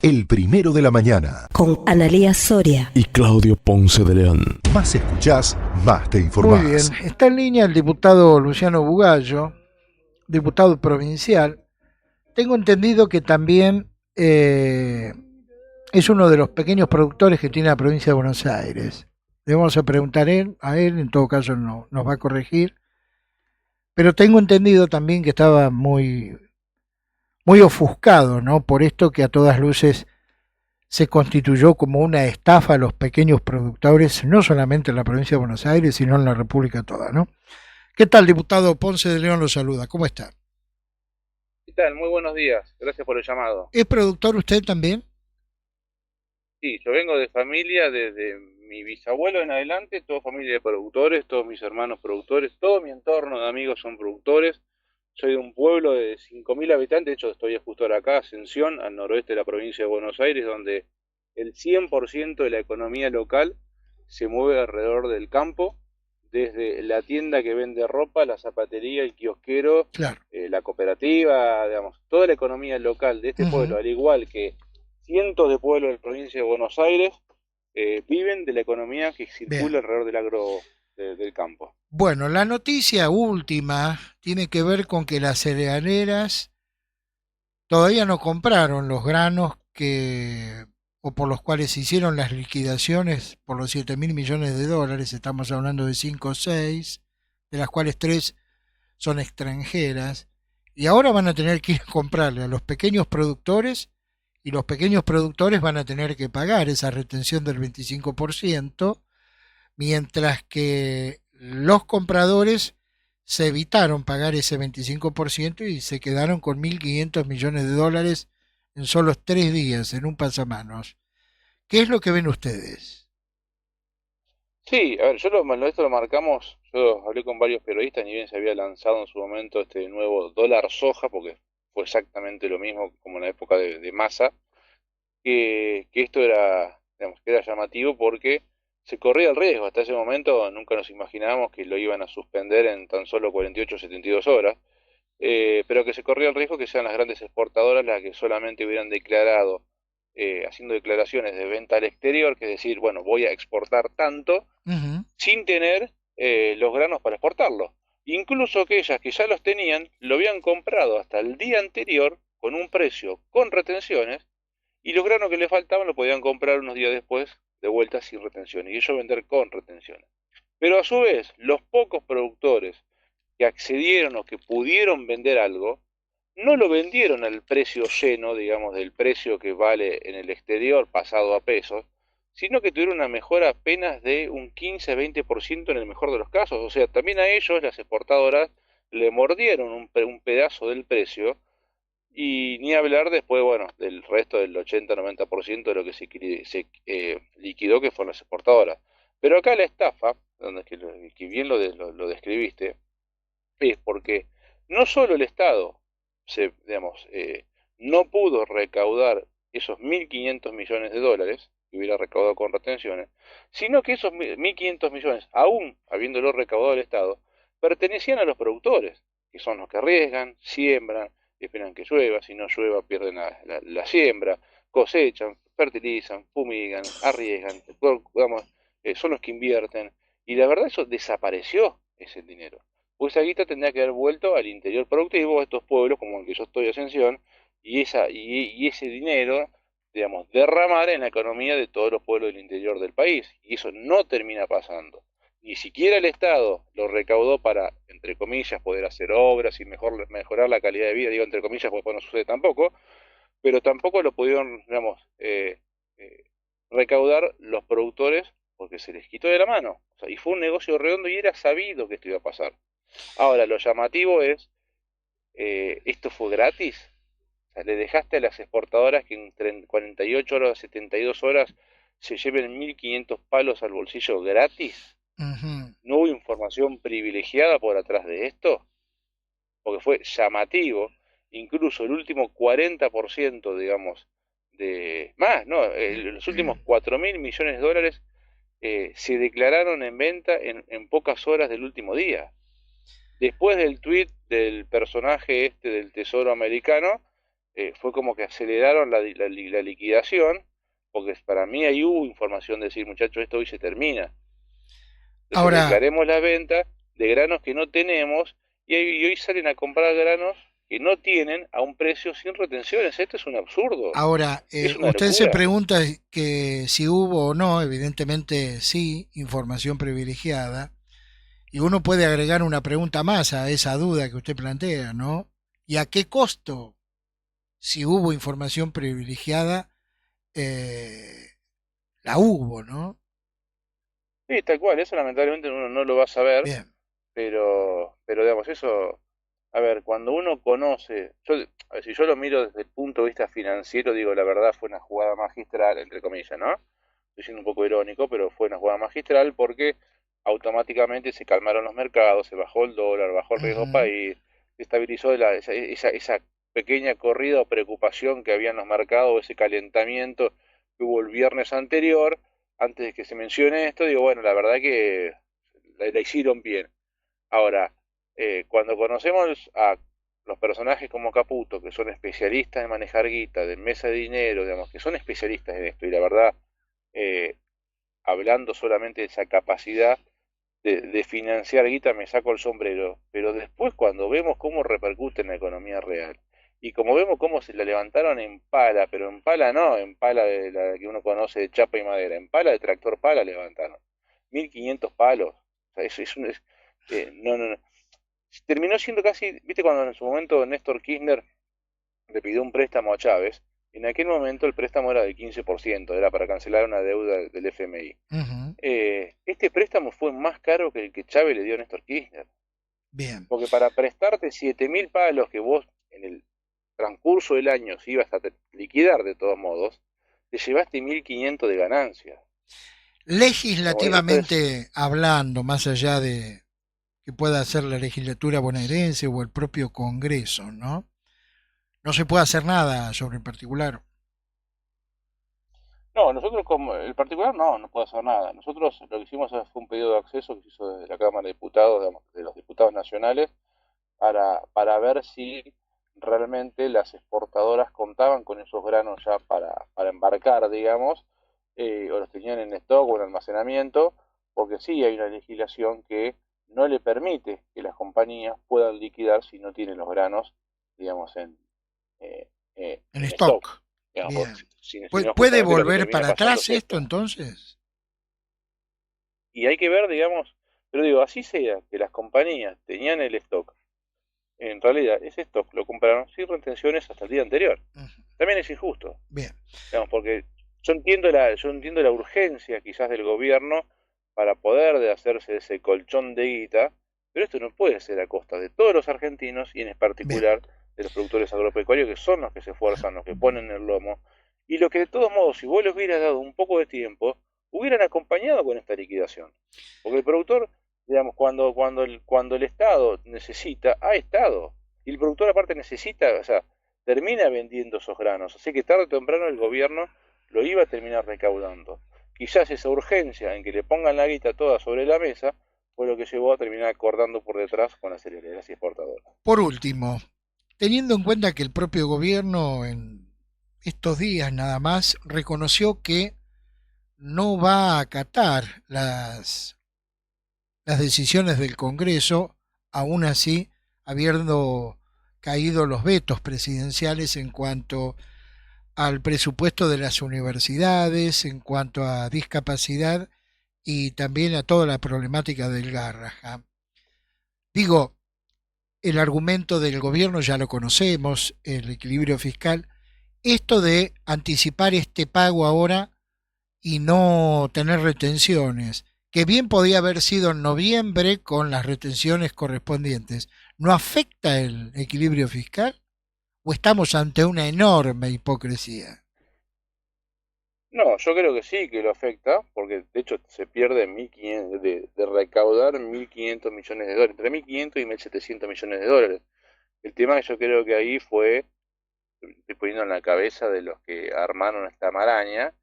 El primero de la mañana. Con Analía Soria y Claudio Ponce de León. Más escuchás, más te informás. Muy bien, está en línea el diputado Luciano Bugallo, diputado provincial. Tengo entendido que también es uno de los pequeños productores que tiene la provincia de Buenos Aires. Le vamos a preguntar a él, en todo caso no, nos va a corregir. Pero tengo entendido también que estaba muy ofuscado, ¿no? Por esto que a todas luces se constituyó como una estafa a los pequeños productores, no solamente en la provincia de Buenos Aires, sino en la República toda, ¿no? ¿Qué tal, diputado Ponce de León? Lo saluda. ¿Cómo está? ¿Qué tal? Muy buenos días. Gracias por el llamado. ¿Es productor usted también? Sí, yo vengo de familia, desde mi bisabuelo en adelante, toda familia de productores, todos mis hermanos productores, todo mi entorno de amigos son productores. Soy de un pueblo de 5.000 habitantes, de hecho estoy justo ahora acá, Ascensión, al noroeste de la provincia de Buenos Aires, donde el 100% de la economía local se mueve alrededor del campo, desde la tienda que vende ropa, la zapatería, el kiosquero, Claro. La cooperativa, digamos, toda la economía local de este pueblo, al igual que cientos de pueblos de la provincia de Buenos Aires, viven de la economía que circula alrededor del campo. Bueno, la noticia última tiene que ver con que las cerealeras todavía no compraron los granos o por los cuales se hicieron las liquidaciones por los 7.000 millones de dólares, estamos hablando de 5 o 6, de las cuales 3 son extranjeras, y ahora van a tener que ir a comprarle a los pequeños productores, y los pequeños productores van a tener que pagar esa retención del 25%, mientras que los compradores se evitaron pagar ese 25% y se quedaron con 1.500 millones de dólares en solo 3 días, en un pasamanos. ¿Qué es lo que ven ustedes? Sí, a ver, esto lo marcamos, yo hablé con varios periodistas, ni bien se había lanzado en su momento este nuevo dólar soja, porque fue exactamente lo mismo como en la época de Massa, que esto era, digamos, que era llamativo porque se corría el riesgo. Hasta ese momento nunca nos imaginábamos que lo iban a suspender en tan solo 48 o 72 horas, pero que se corría el riesgo que sean las grandes exportadoras las que solamente hubieran declarado, haciendo declaraciones de venta al exterior, que es decir, bueno, voy a exportar tanto, sin tener los granos para exportarlo. Incluso aquellas que ya los tenían, lo habían comprado hasta el día anterior con un precio con retenciones, y los granos que le faltaban lo podían comprar unos días después de vuelta sin retenciones, y ellos vender con retenciones. Pero a su vez, los pocos productores que accedieron o que pudieron vender algo, no lo vendieron al precio lleno, digamos, del precio que vale en el exterior pasado a pesos, sino que tuvieron una mejora apenas de un 15-20% en el mejor de los casos. O sea, también a ellos, las exportadoras, le mordieron un pedazo del precio, y ni hablar después, bueno, del resto del 80-90% de lo que se liquidó, que fueron las exportadoras. Pero acá la estafa, donde es que bien lo describiste, es porque no solo el Estado digamos, no pudo recaudar esos 1.500 millones de dólares que hubiera recaudado con retenciones, sino que esos 1.500 millones, aún habiéndolo recaudado el Estado, pertenecían a los productores, que son los que arriesgan, siembran, esperan que llueva, si no llueva pierden la siembra, cosechan, fertilizan, fumigan, arriesgan, digamos, son los que invierten, y la verdad eso desapareció, ese dinero. Pues esa guita tendría que haber vuelto al interior productivo de estos pueblos, como el que yo estoy, Ascensión, y ese dinero, digamos, derramar en la economía de todos los pueblos del interior del país. Y eso no termina pasando. Ni siquiera el Estado lo recaudó para, entre comillas, poder hacer obras y mejorar la calidad de vida. Digo entre comillas porque no sucede tampoco, pero tampoco lo pudieron, digamos, recaudar los productores porque se les quitó de la mano. O sea, y fue un negocio redondo y era sabido que esto iba a pasar. Ahora, lo llamativo es, ¿esto fue gratis? O sea, le dejaste a las exportadoras que en 48 horas, 72 horas, se lleven 1.500 palos al bolsillo gratis. ¿No hubo información privilegiada por atrás de esto? Porque fue llamativo, incluso el último 40%, digamos, los últimos 4.000 millones de dólares se declararon en venta en pocas horas del último día. Después del tuit del personaje del Tesoro americano, fue como que aceleraron la liquidación, porque para mí ahí hubo información de decir, muchachos, esto hoy se termina. Entonces Ahora, declaremos la venta de granos que no tenemos y hoy salen a comprar granos que no tienen a un precio sin retenciones. Esto es un absurdo, ahora, es una usted se locura. pregunta que si hubo o no, evidentemente sí, información privilegiada, y uno puede agregar una pregunta más a esa duda que usted plantea, ¿no? ¿Y a qué costo, si hubo información privilegiada, eh, la hubo, ¿no? Sí, tal cual, eso lamentablemente uno no lo va a saber, Bien. pero digamos, eso, a ver, cuando uno conoce, a ver, si yo lo miro desde el punto de vista financiero, digo, la verdad fue una jugada magistral, entre comillas, ¿no? Estoy siendo un poco irónico, pero fue una jugada magistral porque automáticamente se calmaron los mercados, se bajó el dólar, bajó el riesgo Ujú. país, se estabilizó esa pequeña corrida o preocupación que había en los mercados, ese calentamiento que hubo el viernes anterior, antes de que se mencione esto, digo, bueno, la verdad que la hicieron bien. Ahora, cuando conocemos a los personajes como Caputo, que son especialistas en manejar guita, de mesa de dinero, digamos, que son especialistas en esto, y la verdad, eh, hablando solamente de esa capacidad de financiar guita, me saco el sombrero. Pero después, cuando vemos cómo repercute en la economía real, y como vemos cómo se la levantaron en pala, pero en pala no, en pala de la que uno conoce de chapa y madera, en pala de tractor pala levantaron. 1500 palos. O sea, no, no, no. Terminó siendo casi, viste, cuando en su momento Néstor Kirchner le pidió un préstamo a Chávez, en aquel momento el préstamo era del 15%, era para cancelar una deuda del FMI. Ujú. Este préstamo fue más caro que el que Chávez le dio a Néstor Kirchner, Bien. porque para prestarte 7.000 palos que vos en el transcurso del año se ibas a liquidar de todos modos, te llevaste 1.500 de ganancia. Esto es, Legislativamente hablando, más allá de que pueda hacer la legislatura bonaerense o el propio Congreso, ¿no? No se puede hacer nada sobre el particular. no, nosotros como el particular no puede hacer nada. Nosotros lo que hicimos fue un pedido de acceso que se hizo desde la Cámara de Diputados, digamos, de los diputados nacionales, para ver si realmente las exportadoras contaban con esos granos ya para embarcar, digamos, o los tenían en stock o en almacenamiento, porque sí hay una legislación que no le permite que las compañías puedan liquidar si no tienen los granos, digamos, eh, En en stock. stock. Digamos, porque Bien. si no, ¿Puede justamente lo que volver termina para pasando atrás es esto esto. entonces? Y hay que ver, digamos, pero digo, así sea que las compañías tenían el stock, en realidad ese stock lo compraron sin retenciones hasta el día anterior. Ujú. También es injusto, Bien. digamos, porque yo entiendo la urgencia quizás del gobierno para poder de hacerse ese colchón de guita, pero esto no puede ser a costa de todos los argentinos y en Bien. particular de los productores agropecuarios que son los que se esfuerzan, los que ponen el lomo, y lo que de todos modos, si vos les hubieras dado un poco de tiempo, hubieran acompañado con esta liquidación. Porque el productor, digamos, cuando el Estado necesita, ha estado. Y el productor aparte necesita, o sea, termina vendiendo esos granos. Así que tarde o temprano el gobierno lo iba a terminar recaudando. Quizás esa urgencia en que le pongan la guita toda sobre la mesa fue lo que llevó a terminar acordando por detrás con las cerealeras y exportadoras. Por último, teniendo en cuenta que el propio gobierno en estos días nada más reconoció que no va a acatar las decisiones del Congreso, aún así habiendo caído los vetos presidenciales en cuanto al presupuesto de las universidades, en cuanto a discapacidad y también a toda la problemática del Garraha. Digo, el argumento del gobierno ya lo conocemos, el equilibrio fiscal. Esto de anticipar este pago ahora y no tener retenciones, que bien podía haber sido en noviembre con las retenciones correspondientes, ¿no afecta el equilibrio fiscal? ¿O estamos ante una enorme hipocresía? No, yo creo que sí que lo afecta, porque de hecho se pierde 1.500 de recaudar 1.500 millones de dólares, entre 1.500 y 1.700 millones de dólares. El tema que yo creo que ahí fue, estoy poniendo en la cabeza de los que armaron esta maraña,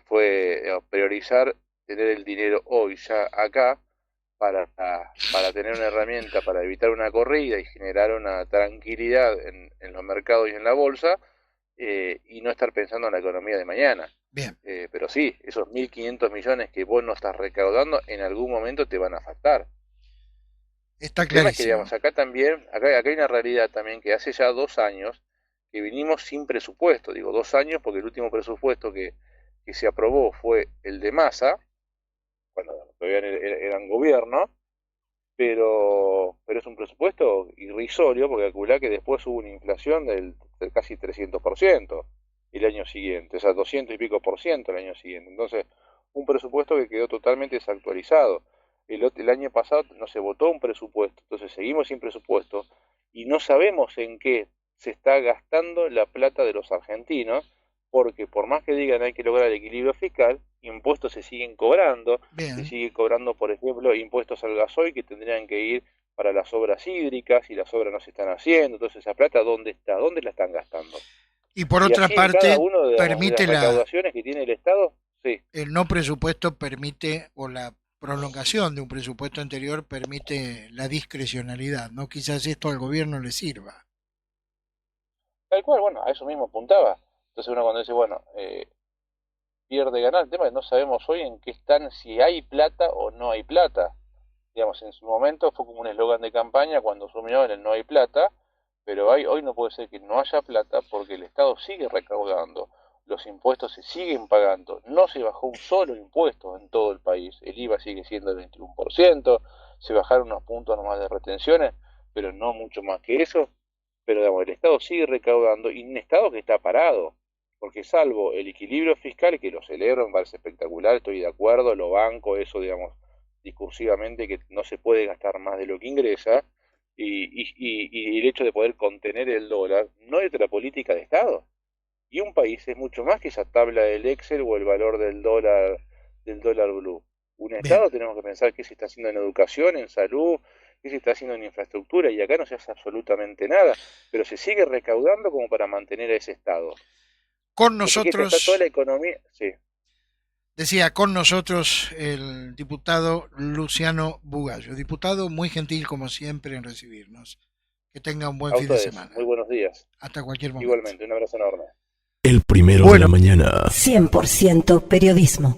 fue priorizar tener el dinero hoy ya acá para tener una herramienta para evitar una corrida y generar una tranquilidad en los mercados y en la bolsa, y no estar pensando en la economía de mañana. Bien, Pero sí, esos 1.500 millones que vos no estás recaudando, en algún momento te van a faltar. está El tema es que, clarísimo. digamos, acá hay una realidad también que hace ya 2 años que vinimos sin presupuesto. Digo 2 años porque el último presupuesto que se aprobó fue el de Massa, cuando todavía eran gobierno, pero es un presupuesto irrisorio porque calculá que después hubo una inflación del casi 300% el año siguiente, o sea, 200 y pico por ciento el año siguiente. Entonces, un presupuesto que quedó totalmente desactualizado. El año pasado no se votó un presupuesto, entonces seguimos sin presupuesto y no sabemos en qué se está gastando la plata de los argentinos, porque por más que digan hay que lograr el equilibrio fiscal, impuestos se siguen cobrando, se Bien. sigue cobrando, por ejemplo, impuestos al gasoil que tendrían que ir para las obras hídricas y las obras no se están haciendo, entonces esa plata ¿dónde está? ¿Dónde la están gastando? Y por Y otra así en cada parte, uno de permite las recaudaciones que tiene el Estado, sí, el no presupuesto permite, o la prolongación de un presupuesto anterior permite la discrecionalidad, ¿no? Quizás esto al gobierno le sirva. tal cual, bueno, a eso mismo apuntaba. Entonces uno cuando dice, bueno, pierde ganar, el tema es que no sabemos hoy en qué están, si hay plata o no hay plata. Digamos, en su momento fue como un eslogan de campaña cuando asumió en el no hay plata, pero hoy no puede ser que no haya plata porque el Estado sigue recaudando, los impuestos se siguen pagando, no se bajó un solo impuesto en todo el país, el IVA sigue siendo el 21%, se bajaron unos puntos nomás de retenciones, pero no mucho más que eso, pero digamos, el Estado sigue recaudando y un Estado que está parado, porque salvo el equilibrio fiscal, que lo celebro, me parece espectacular, estoy de acuerdo, lo banco, eso, digamos, discursivamente, que no se puede gastar más de lo que ingresa, y el hecho de poder contener el dólar, no es otra política de Estado. Y un país es mucho más que esa tabla del Excel o el valor del dólar blue. Un Bien. Estado tenemos que pensar qué se está haciendo en educación, en salud, qué se está haciendo en infraestructura, y acá no se hace absolutamente nada, pero se sigue recaudando como para mantener a ese Estado. Con Porque fíjate, está toda nosotros, la economía, sí, decía, con nosotros el diputado Luciano Bugallo, diputado muy gentil como siempre en recibirnos. Que tenga un buen a fin de ustedes, semana. muy buenos días. Hasta cualquier momento. Igualmente, un abrazo enorme. El primero de Bueno, la mañana. 100% periodismo.